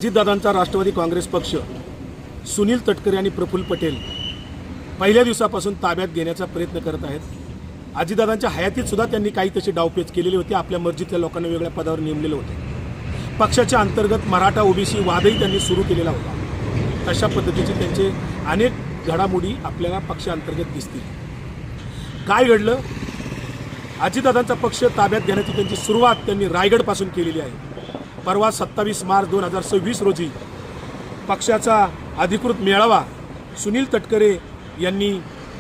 अजितदादांचा राष्ट्रवादी काँग्रेस पक्ष सुनील तटकरे आणि प्रफुल्ल पटेल पहिल्या दिवसापासून ताब्यात घेण्याचा प्रयत्न करत आहेत। अजितदादांच्या हयातीत सुद्धा त्यांनी काही तसे डावपेच केलेले होते। आपल्या मर्जीतल्या लोकांना वेगळ्या पदावर नेमलेले होते। पक्षाच्या अंतर्गत मराठा ओबीसी वादही त्यांनी सुरू केलेला होता। तशा पद्धतीचे त्यांचे अनेक घडामोडी आपल्याला पक्षांतर्गत दिसतील। काय घडलं? अजितदादांचा पक्ष ताब्यात घेण्याची त्यांची सुरुवात त्यांनी रायगडपासून केलेली आहे। परवा 27 मार्च 2026 रोजी पक्षाचा अधिकृत मेळावा सुनील तटकरे यांनी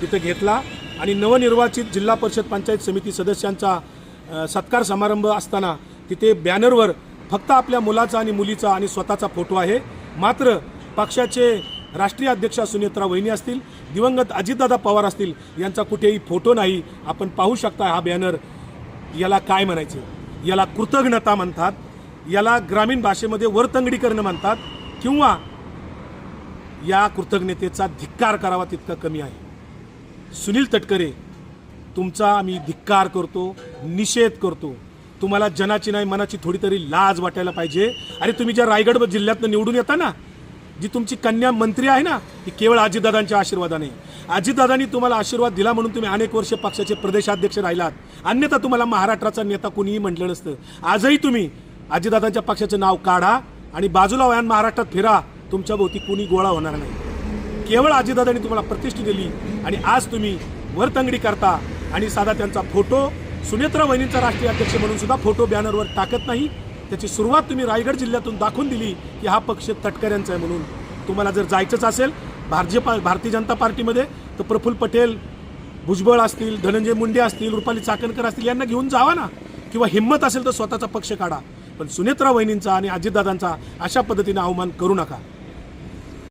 तिथे घेतला आणि नवनिर्वाचित जिल्हा परिषद पंचायत समिती सदस्यांचा सत्कार समारंभ असताना तिथे बॅनरवर फक्त आपल्या मुलाचा आणि मुलीचा आणि स्वतःचा फोटो आहे। मात्र पक्षाचे राष्ट्रीय अध्यक्ष सुनेत्रा वहिनी असतील, दिवंगत अजितदादा पवार असतील, यांचा कुठेही फोटो नाही। आपण पाहू शकता हा बॅनर। याला काय म्हणायचे? याला कृतज्ञता म्हणतात, याला ग्रामीण भाषेमध्ये वरतंगडीकरण म्हणतात, किंवा या कृतज्ञतेचा धिक्कार करावा तितका कमी आहे। सुनील तटकरे, तुमचा आम्ही धिक्कार करतो, निषेध करतो। तुम्हाला जनाची नाही मनाची थोडी तरी लाज वाटायला पाहिजे। अरे तुम्ही ज्या रायगड जिल्ह्यातनं निवडून येता ना, जी तुमची कन्या मंत्री आहे ना, ती केवळ अजितदादांच्या आशीर्वादाने। अजितदादांनी तुम्हाला आशीर्वाद दिला म्हणून तुम्ही अनेक वर्ष पक्षाचे प्रदेशाध्यक्ष राहिलात, अन्यथा तुम्हाला महाराष्ट्राचा नेता कोणीही म्हटलं नसतं। आजही तुम्ही अजितदादांच्या पक्षाचं नाव काढा आणि बाजूला वयान महाराष्ट्रात फिरा, तुमच्या भोवती कोणी गोळा होणार नाही। केवळ अजितदादांनी तुम्हाला प्रतिष्ठा दिली आणि आज तुम्ही वरतंगडी करता आणि साधा त्यांचा फोटो, सुनेत्रा वहिनींचा राष्ट्रीय अध्यक्ष म्हणून सुद्धा फोटो बॅनरवर टाकत नाही। त्याची सुरुवात तुम्ही रायगड जिल्ह्यातून दाखवून दिली की हा पक्ष तटकऱ्यांचा आहे म्हणून। तुम्हाला जर जायचंच असेल भारतीय जनता पार्टीमध्ये तर प्रफुल्ल पटेल, भुजबळ असतील, धनंजय मुंडे असतील, रुपाली चाकणकर असतील, यांना घेऊन जावा ना, किंवा हिंमत असेल तर स्वतःचा पक्ष काढा। पण सुनेत्रा वहिनींचा आणि अजितदादांचा अशा पद्धतीने अवमान करू नका।